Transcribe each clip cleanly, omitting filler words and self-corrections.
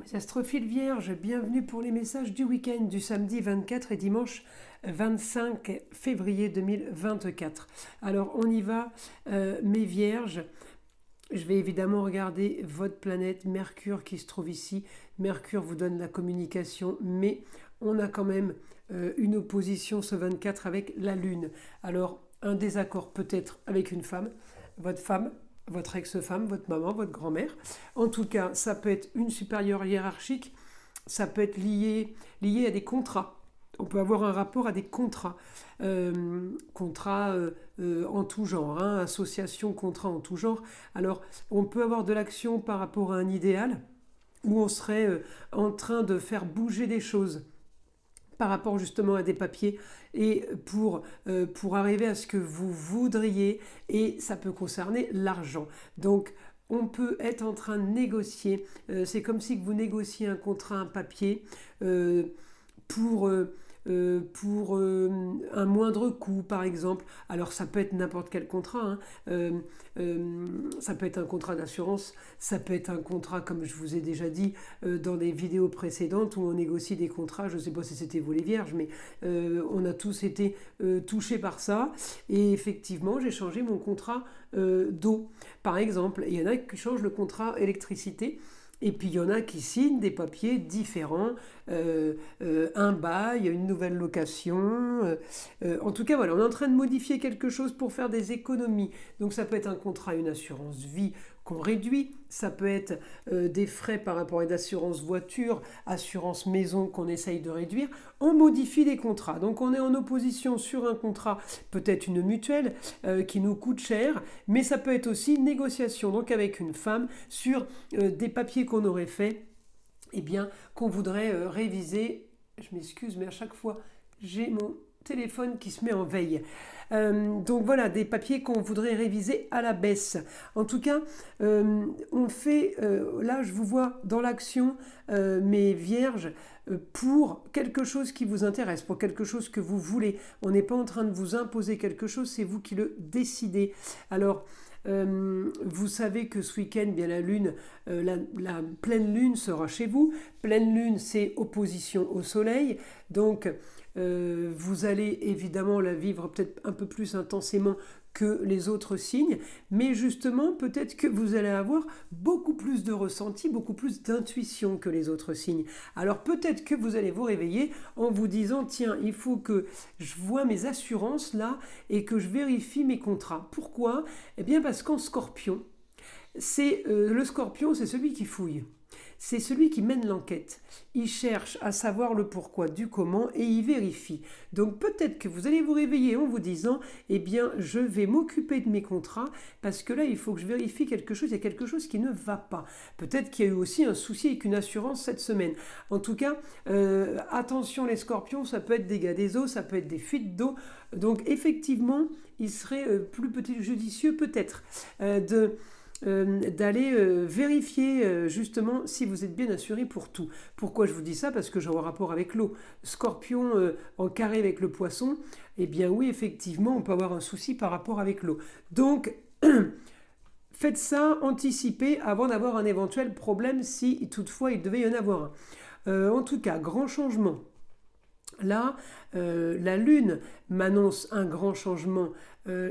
Les astrophiles vierges, bienvenue pour les messages du week-end du samedi 24 et dimanche 25 février 2024. Alors on y va, mes vierges. Je vais évidemment regarder votre planète Mercure qui se trouve ici. Mercure vous donne la communication, mais on a quand même une opposition ce 24 avec la Lune. Alors un désaccord peut-être avec une femme, votre ex-femme, votre maman, votre grand-mère. En tout cas, ça peut être une supérieure hiérarchique, ça peut être lié à des contrats. On peut avoir un rapport à des contrats, contrats en tout genre, hein, associations, contrats en tout genre. Alors, on peut avoir de l'action par rapport à un idéal, où on serait en train de faire bouger des choses par rapport justement à des papiers et pour arriver à ce que vous voudriez, et ça peut concerner l'argent. Donc on peut être en train de négocier, c'est comme si vous négociez un contrat, un papier euh, pour, euh, un moindre coût par exemple. Alors ça peut être n'importe quel contrat, hein. Ça peut être un contrat d'assurance, ça peut être un contrat comme je vous ai déjà dit dans des vidéos précédentes où on négocie des contrats. Je ne sais pas si c'était vous les vierges, mais on a tous été touchés par ça, et effectivement j'ai changé mon contrat d'eau par exemple. Il y en a qui changent le contrat électricité. Et puis il y en a qui signent des papiers différents, un bail, une nouvelle location. En tout cas, voilà, on est en train de modifier quelque chose pour faire des économies. Donc ça peut être un contrat, une assurance vie qu'on réduit, ça peut être des frais par rapport à une assurance voiture, assurance maison qu'on essaye de réduire. On modifie les contrats. Donc on est en opposition sur un contrat, peut-être une mutuelle qui nous coûte cher, mais ça peut être aussi une négociation, donc avec une femme, sur des papiers qu'on aurait fait, eh bien, qu'on voudrait réviser. Je m'excuse, mais à chaque fois, j'ai mon téléphone qui se met en veille. Donc voilà, des papiers qu'on voudrait réviser à la baisse. En tout cas, on fait, là je vous vois dans l'action, mes vierges, pour quelque chose qui vous intéresse, pour quelque chose que vous voulez. On n'est pas en train de vous imposer quelque chose, c'est vous qui le décidez. Alors, vous savez que ce week-end, bien la lune, la pleine lune sera chez vous. Pleine lune, c'est opposition au soleil. Donc, vous allez évidemment la vivre peut-être un peu plus intensément que les autres signes, mais justement peut-être que vous allez avoir beaucoup plus de ressenti, beaucoup plus d'intuition que les autres signes. Alors peut-être que vous allez vous réveiller en vous disant tiens, il faut que je vois mes assurances là et que je vérifie mes contrats. Pourquoi? Eh bien parce qu'en Scorpion, le Scorpion, c'est celui qui fouille. C'est celui qui mène l'enquête. Il cherche à savoir le pourquoi du comment et il vérifie. Donc peut-être que vous allez vous réveiller en vous disant eh bien je vais m'occuper de mes contrats parce que là il faut que je vérifie quelque chose, il y a quelque chose qui ne va pas. Peut-être qu'il y a eu aussi un souci avec une assurance cette semaine. En tout cas, attention les scorpions, ça peut être des dégâts des eaux, ça peut être des fuites d'eau. Donc effectivement, il serait plus peut-être judicieux peut-être d'aller vérifier justement si vous êtes bien assuré pour tout. Pourquoi je vous dis ça? Parce que j'ai un rapport avec l'eau. Scorpion en carré avec le poisson, eh bien oui, effectivement, on peut avoir un souci par rapport avec l'eau. Donc, faites ça, anticipez avant d'avoir un éventuel problème si toutefois il devait y en avoir un. En tout cas, grand changement. Là, la Lune m'annonce un grand changement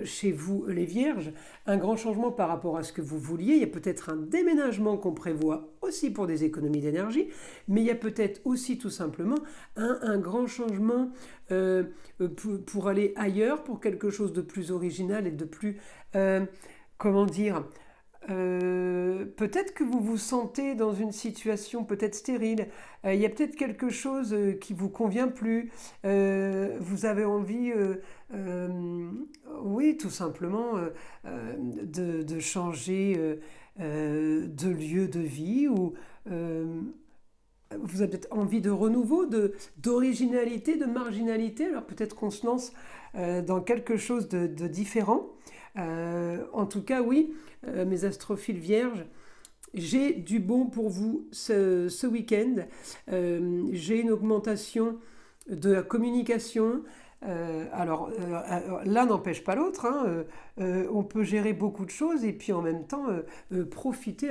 chez vous, les Vierges, un grand changement par rapport à ce que vous vouliez. Il y a peut-être un déménagement qu'on prévoit aussi pour des économies d'énergie, mais il y a peut-être aussi tout simplement un grand changement pour aller ailleurs, pour quelque chose de plus original et de plus, comment dire, peut-être que vous vous sentez dans une situation peut-être stérile, il y a peut-être quelque chose qui vous convient plus, vous avez envie, oui, tout simplement, de changer de lieu de vie, ou vous avez peut-être envie de renouveau, d'originalité, de marginalité. Alors peut-être qu'on se lance dans quelque chose de différent. En tout cas, oui, mes astrophiles vierges, j'ai du bon pour vous ce week-end. J'ai une augmentation de la communication. L'un n'empêche pas l'autre, hein, on peut gérer beaucoup de choses et puis en même temps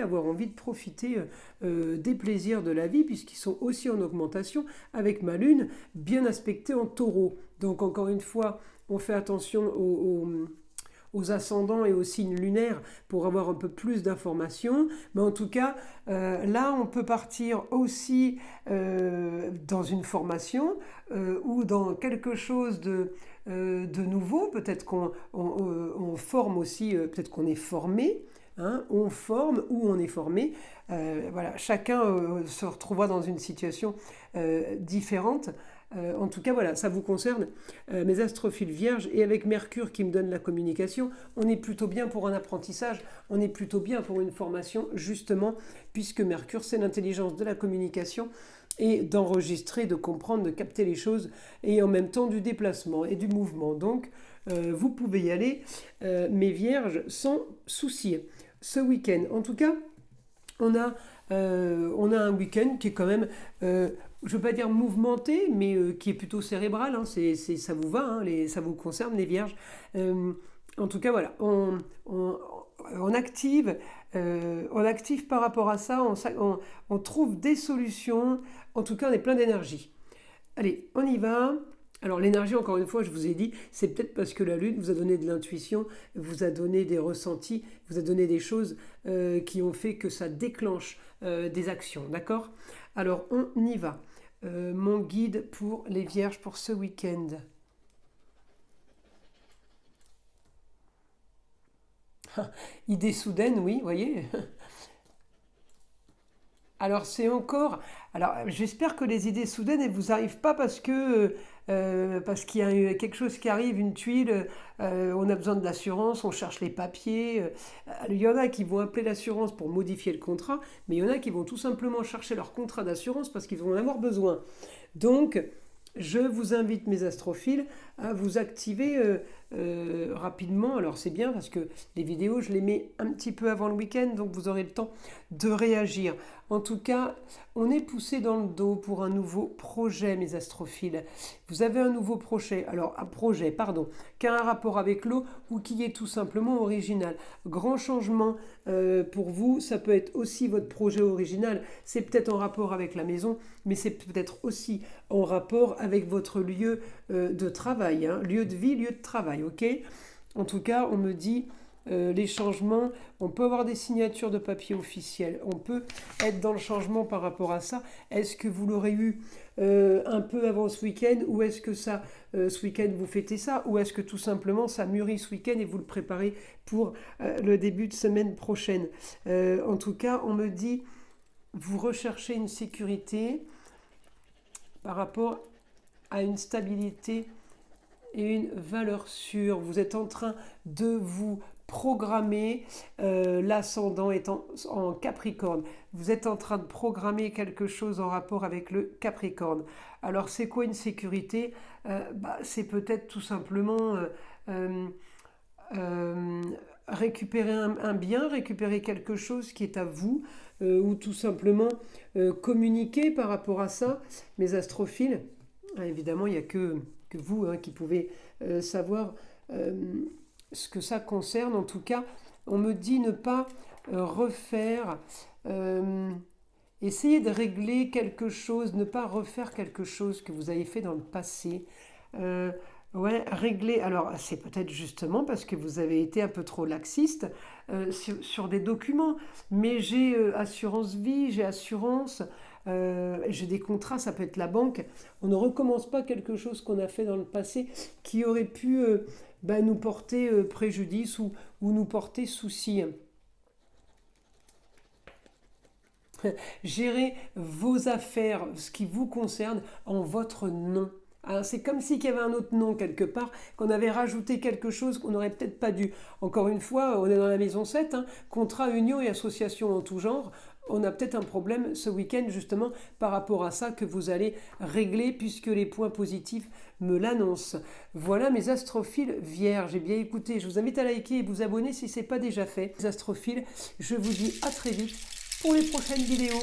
avoir envie de profiter des plaisirs de la vie puisqu'ils sont aussi en augmentation avec ma lune bien aspectée en taureau. Donc encore une fois, on fait attention aux ascendants et aux signes lunaires pour avoir un peu plus d'informations. Mais en tout cas, là, on peut partir aussi dans une formation ou dans quelque chose de nouveau. Peut-être on forme aussi, peut-être qu'on est formé. Hein, on forme ou on est formé. Voilà, chacun se retrouvera dans une situation différente. En tout cas, voilà, ça vous concerne, mes astrophiles vierges, et avec Mercure qui me donne la communication, on est plutôt bien pour un apprentissage, on est plutôt bien pour une formation, justement, puisque Mercure, c'est l'intelligence de la communication, et d'enregistrer, de comprendre, de capter les choses, et en même temps du déplacement et du mouvement. Donc, vous pouvez y aller, mes vierges, sans souci. Ce week-end, en tout cas, on a un week-end qui est quand même, je ne veux pas dire mouvementé, mais qui est plutôt cérébral. Hein, ça vous va, hein, ça vous concerne, les vierges. En tout cas, voilà, on active par rapport à ça, on trouve des solutions. En tout cas, on est plein d'énergie. Allez, on y va. Alors l'énergie, encore une fois, je vous ai dit, c'est peut-être parce que la Lune vous a donné de l'intuition, vous a donné des ressentis, vous a donné des choses qui ont fait que ça déclenche des actions, d'accord? Alors on y va. Mon guide pour les Vierges pour ce week-end. Idée soudaine, oui, voyez. Alors c'est encore. Alors j'espère que les idées soudaines ne vous arrivent pas parce qu'il y a quelque chose qui arrive, une tuile, on a besoin de l'assurance, on cherche les papiers. Il y en a qui vont appeler l'assurance pour modifier le contrat, mais il y en a qui vont tout simplement chercher leur contrat d'assurance parce qu'ils vont en avoir besoin. Donc je vous invite, mes astrophiles, à vous activer rapidement. Alors c'est bien parce que les vidéos, je les mets un petit peu avant le week-end, donc vous aurez le temps de réagir. En tout cas, on est poussé dans le dos pour un nouveau projet, mes astrophiles. Vous avez un nouveau projet, qui a un rapport avec l'eau ou qui est tout simplement original. Grand changement pour vous, ça peut être aussi votre projet original. C'est peut-être en rapport avec la maison, mais c'est peut-être aussi en rapport avec votre lieu de travail, hein, lieu de vie, lieu de travail, ok? En tout cas, on me dit les changements, on peut avoir des signatures de papier officiels, on peut être dans le changement par rapport à ça. Est-ce que vous l'aurez eu un peu avant ce week-end, ou est-ce que ce week-end vous fêtez ça, ou est-ce que tout simplement ça mûrit ce week-end et vous le préparez pour le début de semaine prochaine? En tout cas, on me dit, vous recherchez une sécurité par rapport à une stabilité et une valeur sûre. Vous êtes en train de vous programmer, l'ascendant est en Capricorne. Vous êtes en train de programmer quelque chose en rapport avec le Capricorne. Alors c'est quoi une sécurité? C'est peut-être tout simplement récupérer un bien, récupérer quelque chose qui est à vous, ou tout simplement communiquer par rapport à ça, mes astrophiles. Évidemment, il n'y a que vous, hein, qui pouvez savoir ce que ça concerne. En tout cas, on me dit ne pas refaire, essayez de régler quelque chose, ne pas refaire quelque chose que vous avez fait dans le passé. Régler, alors c'est peut-être justement parce que vous avez été un peu trop laxiste sur des documents, mais j'ai assurance vie, j'ai assurance, j'ai des contrats, ça peut être la banque. On ne recommence pas quelque chose qu'on a fait dans le passé qui aurait pu nous porter préjudice ou nous porter souci. Gérez vos affaires, ce qui vous concerne, en votre nom. Alors, c'est comme s'il y avait un autre nom quelque part, qu'on avait rajouté quelque chose qu'on n'aurait peut-être pas dû. Encore une fois, on est dans la maison 7, hein, contrat, union et association en tout genre. On a peut-être un problème ce week-end justement par rapport à ça que vous allez régler puisque les points positifs me l'annoncent. Voilà mes astrophiles vierges. J'ai bien écouté. Je vous invite à liker et vous abonner si ce n'est pas déjà fait. Les astrophiles, je vous dis à très vite pour les prochaines vidéos.